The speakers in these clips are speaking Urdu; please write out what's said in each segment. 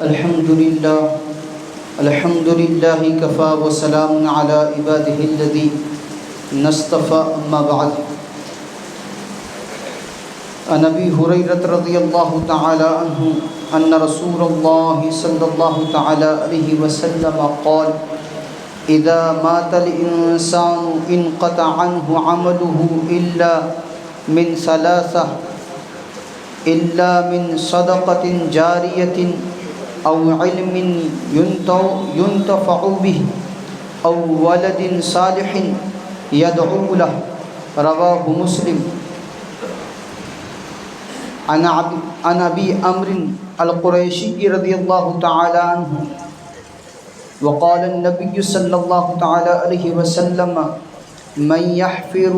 الحمد لله كفى وسلام على عباده الذين اصطفى أما بعد. عن أبي هريرة رضي الله تعالى عنه أن رسول الله صلى الله تعالى عليه وسلم قال: إذا مات الإنسان انقطع عنه عمله إلا من ثلاثة، إلا من صدقة جارية أو علم ينتفع به أو ولد صالح يدعو له. رواه مسلم. عن أبي عمرو القريشي رضي الله تعالى عنه وقال النبي صلى الله تعالى عليه وسلم: من يحفر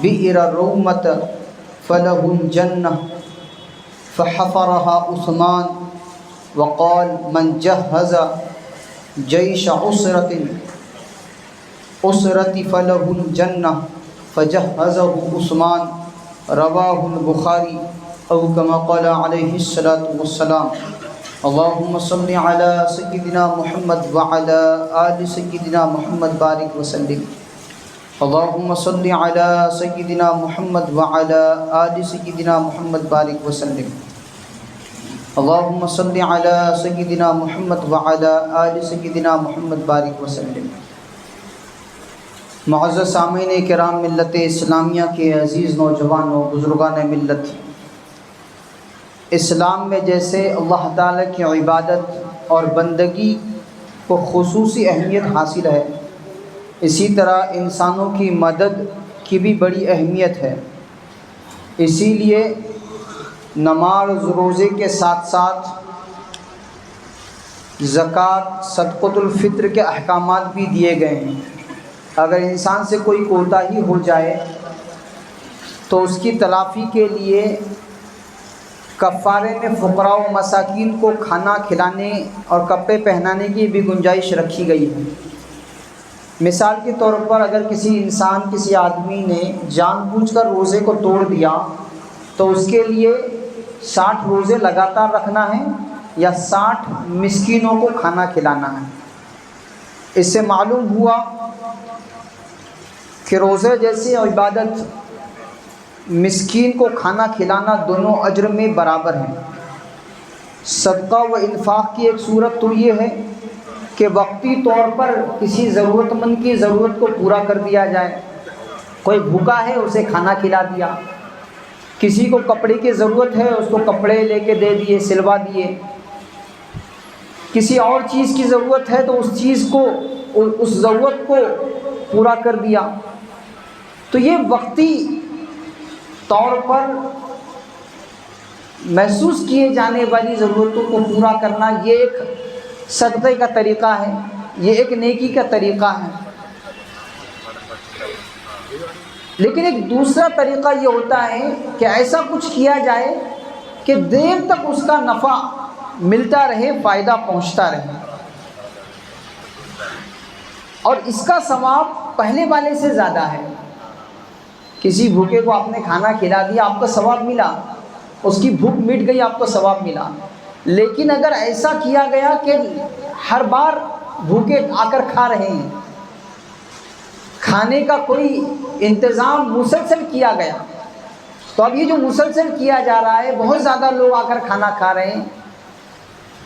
بئر رومة فله الجنة. فحفرها عثمان. وقال: من جهز جيش أسرة فله الجنة فجهزه عثمان. رواه البخاري أو كما قال عليه الصلاة والسلام. اللهم صل على سيدنا محمد وعلى آل سيدنا محمد بارك وسلم. اللهم صل على سيدنا محمد وعلى آل سيدنا محمد بارك وسلم. اللهم صل على سيدنا محمد وعلى آل سيدنا محمد بارك وسلم. معزز سامعین کرام، ملت اسلامیہ کے عزیز نوجوانوں، بزرگان ملت، اسلام میں جیسے اللہ تعالیٰ کی عبادت اور بندگی کو خصوصی اہمیت حاصل ہے، اسی طرح انسانوں کی مدد کی بھی بڑی اہمیت ہے. اسی لیے نماز روزے کے ساتھ ساتھ زکوٰۃ، صدقۃ الفطر کے احکامات بھی دیے گئے ہیں. اگر انسان سے کوئی کوتاہی ہو جائے تو اس کی تلافی کے لیے کفارے میں فقراء و مساکین کو کھانا کھلانے اور کپڑے پہنانے کی بھی گنجائش رکھی گئی ہے. مثال کے طور پر اگر کسی آدمی نے جان بوجھ کر روزے کو توڑ دیا تو اس کے لیے 60 روزے لگاتار رکھنا ہے یا 60 مسکینوں کو کھانا کھلانا ہے. اس سے معلوم ہوا کہ روزے جیسی عبادت، مسکین کو کھانا کھلانا دونوں اجر میں برابر ہیں. صدقہ و انفاق کی ایک صورت تو یہ ہے کہ وقتی طور پر کسی ضرورت مند کی ضرورت کو پورا کر دیا جائے. کوئی بھوکا ہے اسے کھانا کھلا دیا، کسی کو کپڑے کی ضرورت ہے اس کو کپڑے لے کے دے دیے، سلوا دیے. کسی اور چیز کی ضرورت ہے تو اس ضرورت کو پورا کر دیا. تو یہ وقتی طور پر محسوس کیے جانے والی ضرورتوں کو پورا کرنا، یہ ایک صدقے کا طریقہ ہے، یہ ایک نیکی کا طریقہ ہے. لیکن ایک دوسرا طریقہ یہ ہوتا ہے کہ ایسا کچھ کیا جائے کہ دیر تک اس کا نفع ملتا رہے، فائدہ پہنچتا رہے، اور اس کا ثواب پہلے والے سے زیادہ ہے. کسی بھوکے کو آپ نے کھانا کھلا دیا، آپ کو ثواب ملا، اس کی بھوک مٹ گئی، آپ کو ثواب ملا. لیکن اگر ایسا کیا گیا کہ ہر بار بھوکے آ کر کھا رہے ہیں، کھانے کا کوئی انتظام مسلسل کیا گیا، تو اب یہ جو مسلسل کیا جا رہا ہے، بہت زیادہ لوگ آ کر کھانا کھا رہے ہیں،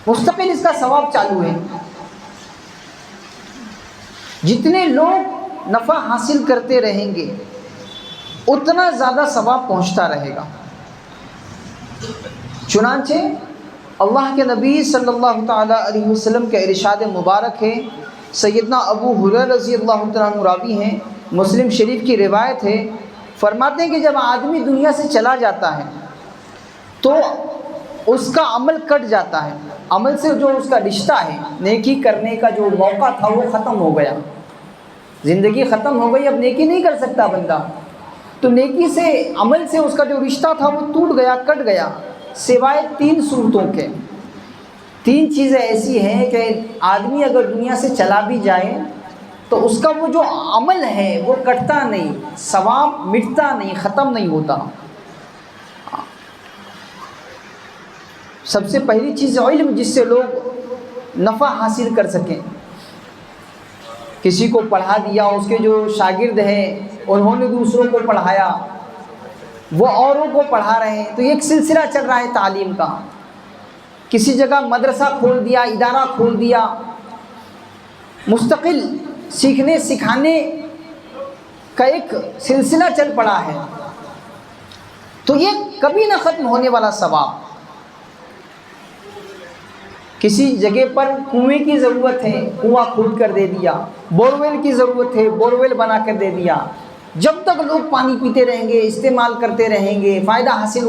مستقل اس کا ثواب چالو ہے. جتنے لوگ نفع حاصل کرتے رہیں گے اتنا زیادہ ثواب پہنچتا رہے گا. چنانچہ اللہ کے نبی صلی اللہ تعالیٰ علیہ وسلم کا ارشاد مبارک ہے، سیدنا ابو ہریرہ رضی اللہ تعالیٰ عنہ راوی ہیں، مسلم شریف کی روایت ہے، فرماتے ہیں کہ جب آدمی دنیا سے چلا جاتا ہے تو اس کا عمل کٹ جاتا ہے. عمل سے جو اس کا رشتہ ہے، نیکی کرنے کا جو موقع تھا وہ ختم ہو گیا، زندگی ختم ہو گئی، اب نیکی نہیں کر سکتا بندہ. تو نیکی سے، عمل سے اس کا جو رشتہ تھا وہ ٹوٹ گیا، کٹ گیا، سوائے 3 صورتوں کے. 3 چیزیں ایسی ہیں کہ آدمی اگر دنیا سے چلا بھی جائے تو اس کا وہ جو عمل ہے وہ کٹتا نہیں، ثواب مٹتا نہیں، ختم نہیں ہوتا. سب سے پہلی چیز علم، جس سے لوگ نفع حاصل کر سکیں. کسی کو پڑھا دیا، اس کے جو شاگرد ہیں انہوں نے دوسروں کو پڑھایا، وہ اوروں کو پڑھا رہے ہیں، تو یہ ایک سلسلہ چل رہا ہے تعلیم کا. کسی جگہ مدرسہ کھول دیا، ادارہ کھول دیا، مستقل سیکھنے سکھانے کا ایک سلسلہ چل پڑا ہے، تو یہ کبھی نہ ختم ہونے والا ثواب. کسی جگہ پر کنویں کی ضرورت ہے، کنواں کھود کر دے دیا. بورویل کی ضرورت ہے، بورویل بنا کر دے دیا. جب تک لوگ پانی پیتے رہیں گے، استعمال کرتے رہیں گے، فائدہ حاصل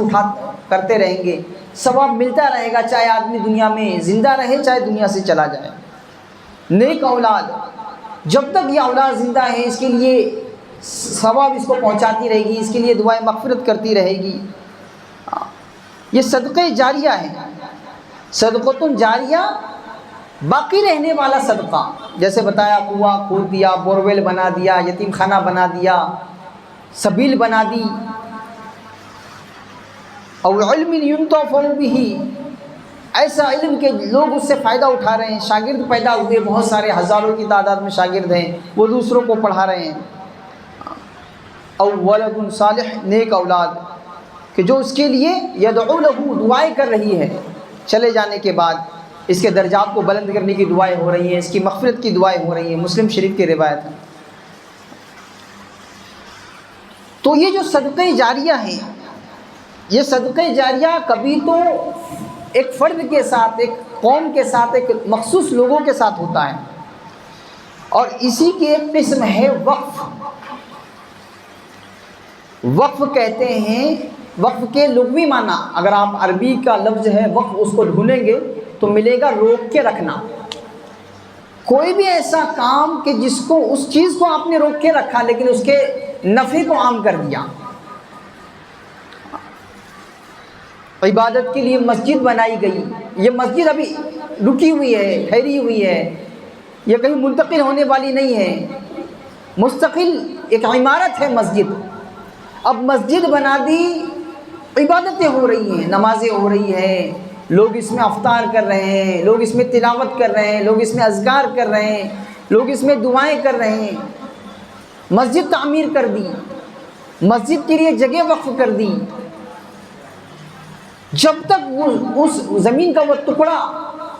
کرتے رہیں گے، ثواب ملتا رہے گا، چاہے آدمی دنیا میں زندہ رہے، چاہے دنیا سے چلا جائے. نیک اولاد، جب تک یہ اولاد زندہ ہے، اس کے لیے ثواب اس کو پہنچاتی رہے گی، اس کے لیے دعائیں مغفرت کرتی رہے گی. یہ صدقہ جاریہ ہے. صدقۃ جاریہ باقی رہنے والا صدقہ، جیسے بتایا کنواں کھود دیا، بورویل بنا دیا، یتیم خانہ بنا دیا، سبیل بنا دی. او علم ينتفع به، ایسا علم کہ لوگ اس سے فائدہ اٹھا رہے ہیں. شاگرد پیدا ہوئے، بہت سارے ہزاروں کی تعداد میں شاگرد ہیں، وہ دوسروں کو پڑھا رہے ہیں. او ولد صالح، نیک اولاد کہ جو اس کے لیے یدعو له، دعائیں کر رہی ہے، چلے جانے کے بعد اس کے درجات کو بلند کرنے کی دعائیں ہو رہی ہیں، اس کی مغفرت کی دعائیں ہو رہی ہیں. مسلم شریف کی روایت ہے. تو یہ جو صدقہ جاریہ ہیں، یہ صدقہ جاریہ کبھی تو ایک فرد کے ساتھ، ایک قوم کے ساتھ، ایک مخصوص لوگوں کے ساتھ ہوتا ہے، اور اسی کی ایک قسم ہے وقف. وقف کہتے ہیں، وقف کے لغوی معنی اگر آپ عربی کا لفظ ہے وقف، اس کو ڈھونڈیں گے تو ملے گا روک کے رکھنا. کوئی بھی ایسا کام کہ جس کو، اس چیز کو آپ نے روک کے رکھا لیکن اس کے نفع کو عام کر دیا. عبادت کے لیے مسجد بنائی گئی، یہ مسجد ابھی رکی ہوئی ہے، ٹھہری ہوئی ہے، یہ کہیں منتقل ہونے والی نہیں ہے، مستقل ایک عمارت ہے مسجد. اب مسجد بنا دی، عبادتیں ہو رہی ہیں، نمازیں ہو رہی ہیں، لوگ اس میں افطار کر رہے ہیں، لوگ اس میں تلاوت کر رہے ہیں، لوگ اس میں اذکار کر رہے ہیں، لوگ اس میں دعائیں کر رہے ہیں. مسجد تعمیر کر دی، مسجد کے لیے جگہ وقف کر دی. جب تک اس زمین کا وہ ٹکڑا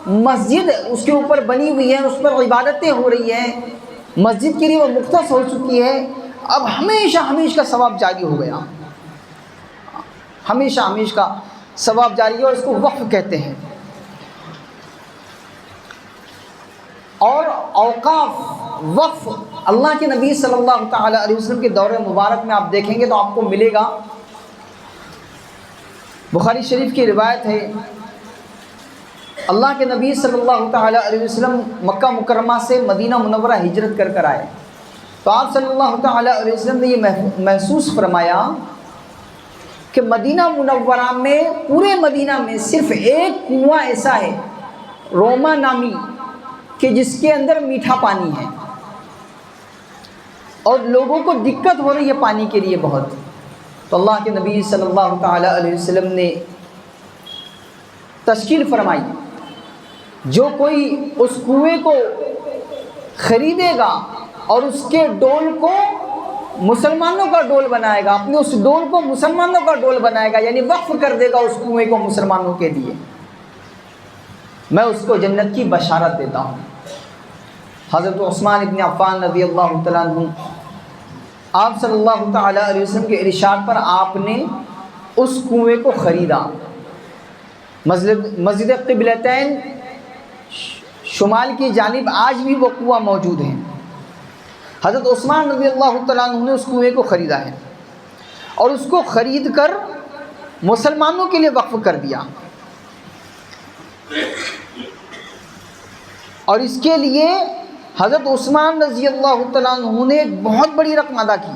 مسجد اس کے اوپر بنی ہوئی ہے، اس پر عبادتیں ہو رہی ہیں، مسجد کے لیے وہ مختص ہو چکی ہے، اب ہمیشہ ہمیشہ کا ثواب جاری ہو گیا. ہمیشہ ہمیشہ کا ثواب جاری ہے، اور اس کو وقف کہتے ہیں. اور اوقاف، وقف، اللہ کے نبی صلی اللہ تعالی علیہ وسلم کے دور مبارک میں آپ دیکھیں گے تو آپ کو ملے گا. بخاری شریف کی روایت ہے، اللہ کے نبی صلی اللہ تعالی علیہ وسلم مکہ مکرمہ سے مدینہ منورہ ہجرت کر آئے، تو آپ صلی اللہ تعالی علیہ وسلم نے یہ محسوس فرمایا کہ مدینہ منورہ میں، پورے مدینہ میں صرف ایک کنواں ایسا ہے روما نامی کہ جس کے اندر میٹھا پانی ہے، اور لوگوں کو دقت ہو رہی ہے پانی کے لیے بہت. تو اللہ کے نبی صلی اللہ تعالی علیہ وسلم نے تشکیل فرمائی، جو کوئی اس کنویں کو خریدے گا اور اس کے ڈول کو مسلمانوں کا ڈول بنائے گا، اپنے اس ڈول کو مسلمانوں کا ڈول بنائے گا، یعنی وقف کر دے گا اس کنویں کو مسلمانوں کے لیے، میں اس کو جنت کی بشارت دیتا ہوں. حضرت عثمان ابن عفان رضی اللہ تعالیٰ عنہ، آپ صلی اللہ تعالیٰ علیہ وسلم کے ارشاد پر آپ نے اس کنویں کو خریدا. مسجد قبلتین شمال کی جانب آج بھی وہ کنواں موجود ہیں. حضرت عثمان رضی اللہ تعالیٰ عنہ نے اس کنویں کو خریدا ہے، اور اس کو خرید کر مسلمانوں کے لیے وقف کر دیا، اور اس کے لیے حضرت عثمان رضی اللہ تعالیٰ عنہ نے ایک بہت بڑی رقم ادا کی.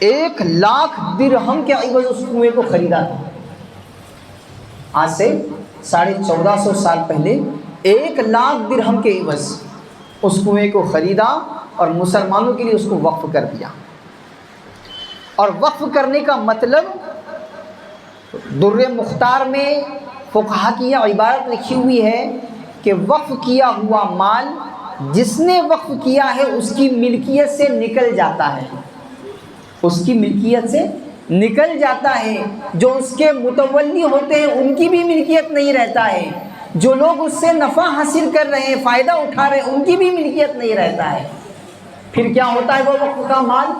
1,00,000 درہم کے عوض اس کنویں کو خریدا تھا. آج سے 1450 سال پہلے 1,00,000 درہم کے عوض اس کنویں کو خریدا اور مسلمانوں کے لیے اس کو وقف کر دیا. اور وقف کرنے کا مطلب در مختار میں فقہا کی یہ عبارت لکھی ہوئی ہے کہ وقف کیا ہوا مال جس نے وقف کیا ہے اس کی ملکیت سے نکل جاتا ہے، اس کی ملکیت سے نکل جاتا ہے، جو اس کے متولی ہوتے ہیں ان کی بھی ملکیت نہیں رہتا ہے، جو لوگ اس سے نفع حاصل کر رہے ہیں، فائدہ اٹھا رہے ہیں، ان کی بھی ملکیت نہیں رہتا ہے۔ پھر کیا ہوتا ہے وہ وقف کا مال؟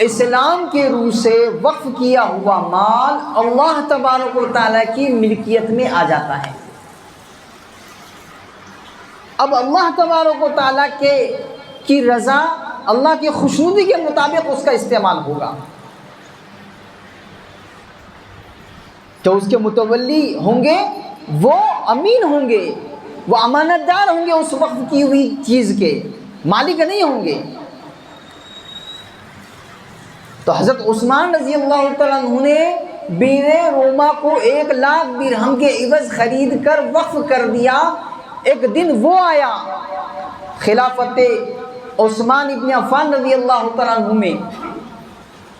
اسلام کے روح سے وقف کیا ہوا مال اللہ تبارک و تعالیٰ کی ملکیت میں آ جاتا ہے۔ اب اللہ تبارک و تعالیٰ کی رضا، اللہ کی خوشنودی کے مطابق اس کا استعمال ہوگا۔ جو اس کے متولی ہوں گے وہ امین ہوں گے، وہ امانت دار ہوں گے، اس وقف کی ہوئی چیز کے مالک نہیں ہوں گے۔ تو حضرت عثمان رضی اللہ تعالیٰ عنہ نے بیر روما کو 1,00,000 درہم کے عوض خرید کر وقف کر دیا۔ ایک دن وہ آیا خلافت عثمان ابن عفان رضی اللہ تعالیٰ عنہ میں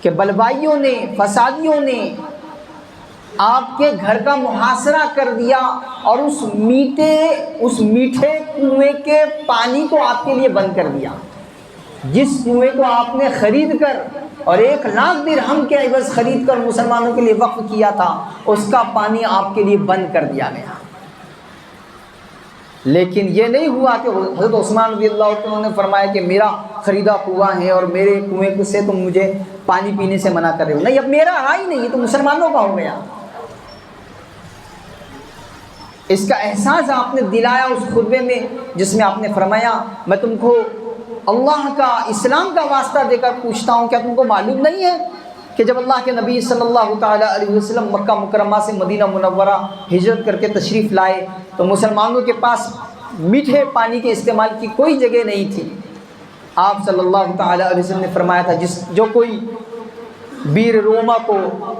کہ بلوائیوں نے، فسادیوں نے آپ کے گھر کا محاصرہ کر دیا اور اس میٹھے کنویں کے پانی کو آپ کے لیے بند کر دیا۔ جس کنویں کو آپ نے خرید کر اور 1,00,000 درہم کے عوض خرید کر مسلمانوں کے لیے وقف کیا تھا، اس کا پانی آپ کے لیے بند کر دیا گیا۔ لیکن یہ نہیں ہوا کہ حضرت عثمان رضی اللہ عنہ نے فرمایا کہ میرا خریدا کنواں ہے اور میرے کنویں سے تم مجھے پانی پینے سے منع کر رہے ہو۔ نہیں، اب میرا رہا ہی نہیں، یہ تو مسلمانوں کا ہو گیا۔ اس کا احساس آپ نے دلایا اس خطبے میں جس میں آپ نے فرمایا میں تم کو اللہ کا، اسلام کا واسطہ دے کر پوچھتا ہوں، کیا تم کو معلوم نہیں ہے کہ جب اللہ کے نبی صلی اللہ تعالیٰ علیہ وسلم مکہ مکرمہ سے مدینہ منورہ ہجرت کر کے تشریف لائے تو مسلمانوں کے پاس میٹھے پانی کے استعمال کی کوئی جگہ نہیں تھی۔ آپ صلی اللہ تعالیٰ علیہ وسلم نے فرمایا تھا جو کوئی بیر روما کو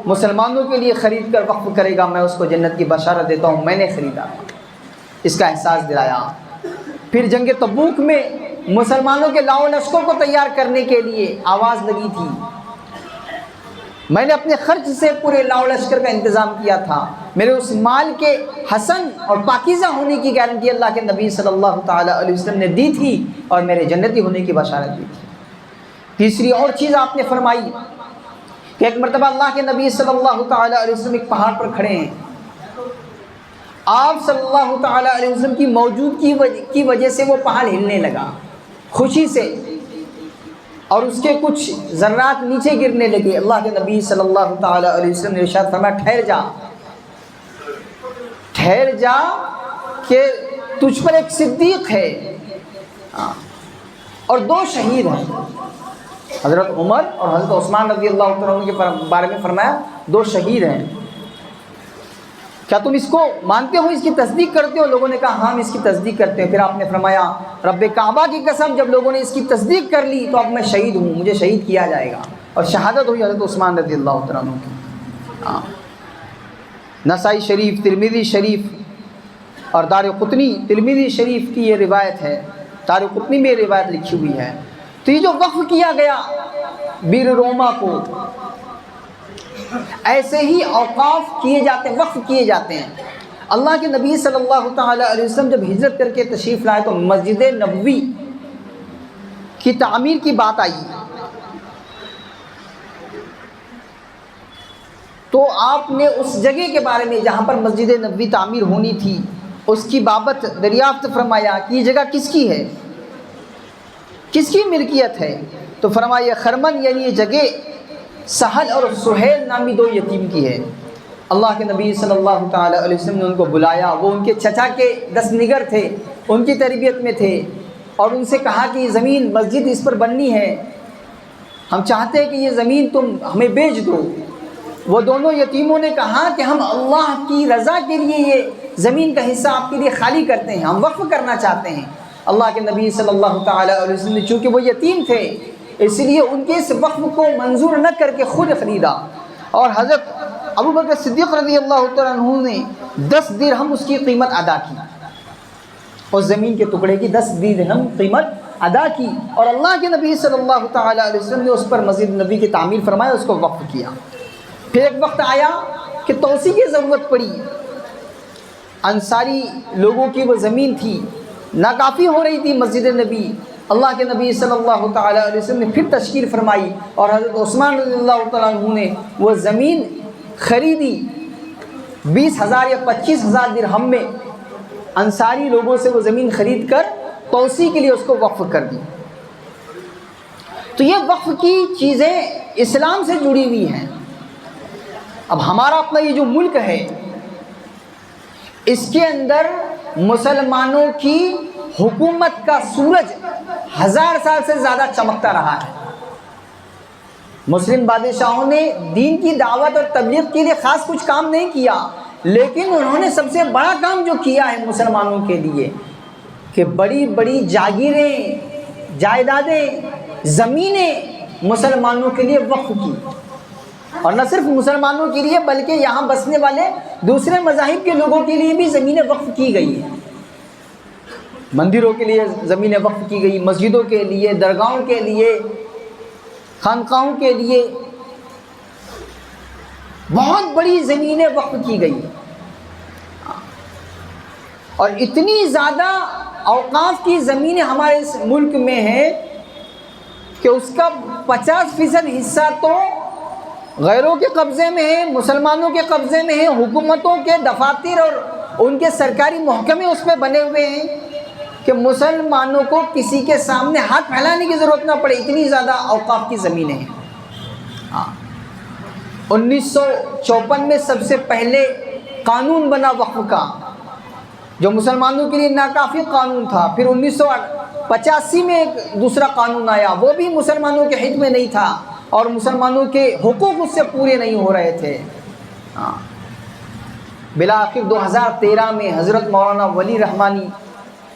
مسلمانوں کے لیے خرید کر وقف کرے گا میں اس کو جنت کی بشارت دیتا ہوں، میں نے خریدا۔ اس کا احساس دلایا۔ پھر جنگ تبوک میں مسلمانوں کے لاؤ لشکر کو تیار کرنے کے لیے آواز لگی تھی، میں نے اپنے خرچ سے پورے لاؤ لشکر کا انتظام کیا تھا، میرے اس مال کے حسن اور پاکیزہ ہونے کی گارنٹی اللہ کے نبی صلی اللہ تعالیٰ علیہ وسلم نے دی تھی اور میرے جنتی ہونے کی بشارت دی تھی۔ تیسری اور چیز آپ نے فرمائی کہ ایک مرتبہ اللہ کے نبی صلی اللہ تعالیٰ علیہ وسلم ایک پہاڑ پر کھڑے ہیں، آپ صلی اللہ تعالیٰ علیہ وسلم کی موجودگی کی وجہ سے وہ پہاڑ ہلنے لگا خوشی سے، اور اس کے کچھ ذرات نیچے گرنے لگے۔ اللہ کے نبی صلی اللہ تعالیٰ علیہ وسلم نے ارشاد فرمایا ٹھہر جا کہ تجھ پر ایک صدیق ہے اور 2 شہید ہیں۔ حضرت عمر اور حضرت عثمان رضی اللہ عنہ کے بارے میں فرمایا 2 شہید ہیں، کیا تم اس کو مانتے ہو، اس کی تصدیق کرتے ہو؟ لوگوں نے کہا ہاں ہم اس کی تصدیق کرتے ہیں۔ پھر آپ نے فرمایا رب کعبہ کی قسم جب لوگوں نے اس کی تصدیق کر لی تو اب میں شہید ہوں، مجھے شہید کیا جائے گا، اور شہادت ہوئی حضرت عثمان رضی اللہ عنہ کی۔ نسائی شریف، ترمذی شریف اور دارقطنی ترمذی شریف کی یہ روایت ہے، دارقطنی میں یہ روایت لکھی ہوئی ہے۔ تو یہ جو وقف کیا گیا بیر روما کو، ایسے ہی اوقاف کیے جاتے ہیں، وقف کیے جاتے ہیں۔ اللہ کے نبی صلی اللہ تعالیٰ علیہ وسلم جب ہجرت کر کے تشریف لائے تو مسجد نبوی کی تعمیر کی بات آئی، تو آپ نے اس جگہ کے بارے میں جہاں پر مسجد نبوی تعمیر ہونی تھی اس کی بابت دریافت فرمایا کہ یہ جگہ کس کی ہے، کس کی ملکیت ہے؟ تو فرمایا خرمن یعنی یہ جگہ سہل اور سہیل نامی 2 یتیم کی ہے۔ اللہ کے نبی صلی اللہ تعالیٰ علیہ وسلم نے ان کو بلایا، وہ ان کے چچا کے دستنگر تھے، ان کی تربیت میں تھے، اور ان سے کہا کہ یہ زمین مسجد اس پر بننی ہے، ہم چاہتے ہیں کہ یہ زمین تم ہمیں بیچ دو۔ وہ دونوں یتیموں نے کہا کہ ہم اللہ کی رضا کے لیے یہ زمین کا حصہ آپ کے لیے خالی کرتے ہیں، ہم وقف کرنا چاہتے ہیں۔ اللہ کے نبی صلی اللہ تعالیٰ علیہ وسلم نے چونکہ وہ یتیم تھے اس لیے ان کے اس وقف کو منظور نہ کر کے خود خریدا، اور حضرت ابوبکر صدیق رضی اللہ تعالیٰ عنہ نے 10 درہم اس کی قیمت ادا کی، اس زمین کے ٹکڑے کی 10 درہم قیمت ادا کی، اور اللہ کے نبی صلی اللہ تعالیٰ علیہ وسلم نے اس پر مسجد نبی کی تعمیر فرمایا، اس کو وقف کیا۔ پھر ایک وقت آیا کہ توسیع کی ضرورت پڑی۔ انصاری لوگوں کی وہ زمین تھی، ناکافی ہو رہی تھی مسجد نبی۔ اللہ کے نبی صلی اللہ تعالیٰ علیہ وسلم نے پھر تشکیل فرمائی اور حضرت عثمان رضی اللہ تعالیٰ عنہ نے وہ زمین خریدی 20,000 یا 25,000 درہم میں۔ انصاری لوگوں سے وہ زمین خرید کر توسیع کے لیے اس کو وقف کر دی۔ تو یہ وقف کی چیزیں اسلام سے جڑی ہوئی ہیں۔ اب ہمارا اپنا یہ جو ملک ہے، اس کے اندر مسلمانوں کی حکومت کا سورج 1000 سال سے زیادہ چمکتا رہا ہے۔ مسلم بادشاہوں نے دین کی دعوت اور تبلیغ کے لیے خاص کچھ کام نہیں کیا، لیکن انہوں نے سب سے بڑا کام جو کیا ہے مسلمانوں کے لیے کہ بڑی بڑی جاگیریں، جائیدادیں، زمینیں مسلمانوں کے لیے وقف کی، اور نہ صرف مسلمانوں کے لیے بلکہ یہاں بسنے والے دوسرے مذاہب کے لوگوں کے لیے بھی زمینیں وقف کی گئی ہیں۔ مندروں کے لیے زمینیں وقف کی گئی، مسجدوں کے لیے، درگاہوں کے لیے، خانقاہوں کے لیے بہت بڑی زمینیں وقف کی گئی، اور اتنی زیادہ اوقاف کی زمینیں ہمارے اس ملک میں ہیں کہ اس کا 50% حصہ تو غیروں کے قبضے میں ہے، مسلمانوں کے قبضے میں ہے، حکومتوں کے دفاتر اور ان کے سرکاری محکمے اس پہ بنے ہوئے ہیں کہ مسلمانوں کو کسی کے سامنے ہاتھ پھیلانے کی ضرورت نہ پڑے، اتنی زیادہ اوقاف کی زمینیں ہیں۔ 1954 میں سب سے پہلے قانون بنا وقف کا، جو مسلمانوں کے لیے ناکافی قانون تھا۔ پھر 1985 میں ایک دوسرا قانون آیا، وہ بھی مسلمانوں کے حق میں نہیں تھا اور مسلمانوں کے حقوق اس سے پورے نہیں ہو رہے تھے۔ بالآخر 2013 میں حضرت مولانا ولی رحمانی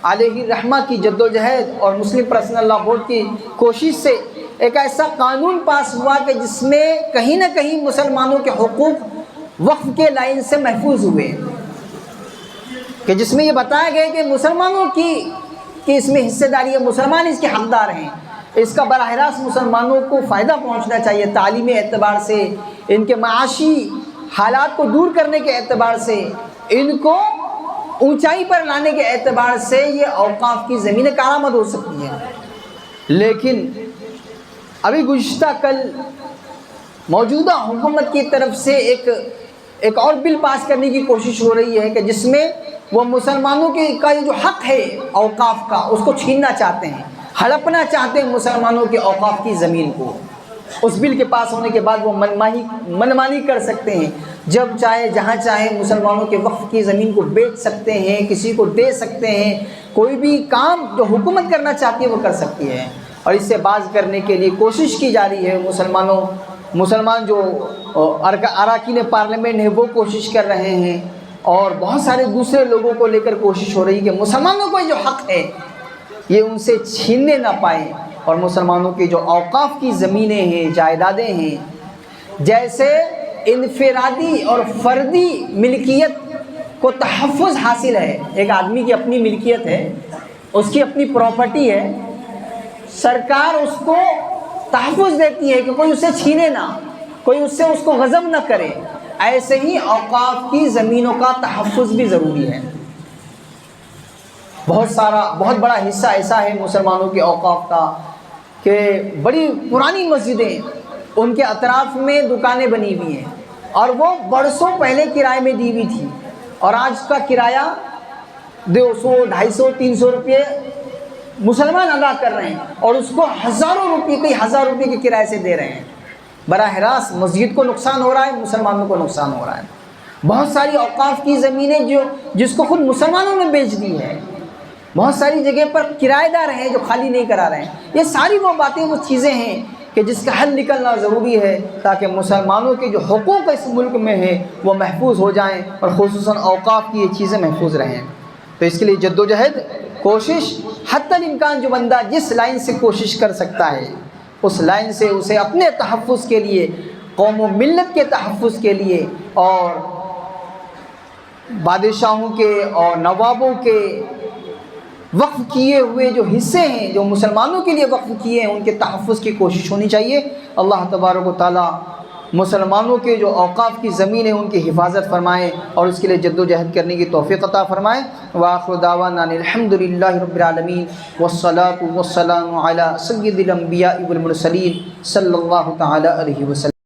علیہ الرحمہ کی جدوجہد اور مسلم پرسنل لاء بورڈ کی کوشش سے ایک ایسا قانون پاس ہوا کہ جس میں کہیں نہ کہیں مسلمانوں کے حقوق وقف کے لائن سے محفوظ ہوئے، کہ جس میں یہ بتایا گیا کہ مسلمانوں کی اس میں حصہ داری ہے، مسلمان اس کے حقدار ہیں، اس کا براہ راست مسلمانوں کو فائدہ پہنچنا چاہیے، تعلیمی اعتبار سے، ان کے معاشی حالات کو دور کرنے کے اعتبار سے، ان کو اونچائی پر لانے کے اعتبار سے یہ اوقاف کی زمینیں کارآمد ہو سکتی ہیں۔ لیکن ابھی گزشتہ کل موجودہ حکومت کی طرف سے ایک اور بل پاس کرنے کی کوشش ہو رہی ہے کہ جس میں وہ مسلمانوں کا یہ جو حق ہے اوقاف کا، اس کو چھیننا چاہتے ہیں، ہڑپنا چاہتے ہیں مسلمانوں کے اوقاف کی زمین کو۔ اس بل کے پاس ہونے کے بعد وہ منمانی کر سکتے ہیں، جب چاہے جہاں چاہے مسلمانوں کے وقف کی زمین کو بیچ سکتے ہیں، کسی کو دے سکتے ہیں، کوئی بھی کام جو حکومت کرنا چاہتی ہے وہ کر سکتی ہے، اور اس سے باز کرنے کے لیے کوشش کی جا رہی ہے۔ مسلمان جو اراکین پارلیمنٹ ہیں وہ کوشش کر رہے ہیں، اور بہت سارے دوسرے لوگوں کو لے کر کوشش ہو رہی ہے کہ مسلمانوں کو جو حق ہے یہ ان سے چھیننے نہ پائیں، اور مسلمانوں کی جو اوقاف کی زمینیں ہیں، جائیدادیں ہیں، جیسے انفرادی اور فردی ملکیت کو تحفظ حاصل ہے، ایک آدمی کی اپنی ملکیت ہے، اس کی اپنی پراپرٹی ہے، سرکار اس کو تحفظ دیتی ہے کہ کوئی اسے چھینے نہ، کوئی اس سے اس کو غصب نہ کرے، ایسے ہی اوقاف کی زمینوں کا تحفظ بھی ضروری ہے۔ بہت بڑا حصہ ایسا ہے مسلمانوں کے اوقاف کا کہ بڑی پرانی مسجدیں، ان کے اطراف میں دکانیں بنی ہوئی ہیں، اور وہ برسوں پہلے کرائے میں دی ہوئی تھی، اور آج کا کرایہ 200، 250، 300 روپے مسلمان ادا کر رہے ہیں، اور اس کو ہزاروں روپے، کئی ہزار روپے کے کرائے سے دے رہے ہیں۔ براہ راست مسجد کو نقصان ہو رہا ہے، مسلمانوں کو نقصان ہو رہا ہے۔ بہت ساری اوقاف کی زمینیں جس کو خود مسلمانوں نے بیچ دی ہے، بہت ساری جگہ پر کرایہ دار ہیں جو خالی نہیں کرا رہے ہیں۔ یہ ساری وہ باتیں، وہ چیزیں ہیں کہ جس کا حل نکلنا ضروری ہے تاکہ مسلمانوں کے جو حقوق اس ملک میں ہیں وہ محفوظ ہو جائیں، اور خصوصاً اوقاف کی یہ چیزیں محفوظ رہیں۔ تو اس کے لیے جدوجہد، کوشش، حتی الامکان جو بندہ جس لائن سے کوشش کر سکتا ہے اس لائن سے اسے اپنے تحفظ کے لیے، قوم و ملت کے تحفظ کے لیے، اور بادشاہوں کے اور نوابوں کے وقف کیے ہوئے جو حصے ہیں جو مسلمانوں کے لیے وقف کیے ہیں ان کے تحفظ کی کوشش ہونی چاہیے۔ اللہ تبارک و تعالیٰ مسلمانوں کے جو اوقاف کی زمین ہے ان کی حفاظت فرمائیں اور اس کے لیے جد و جہد کرنے کی توفیق عطا فرمائیں۔ وآخر دعوانا الحمدللہ رب العالمین والصلاة والسلام علی سید الانبیاء والمرسلین صلی اللہ تعالی علیہ وسلم۔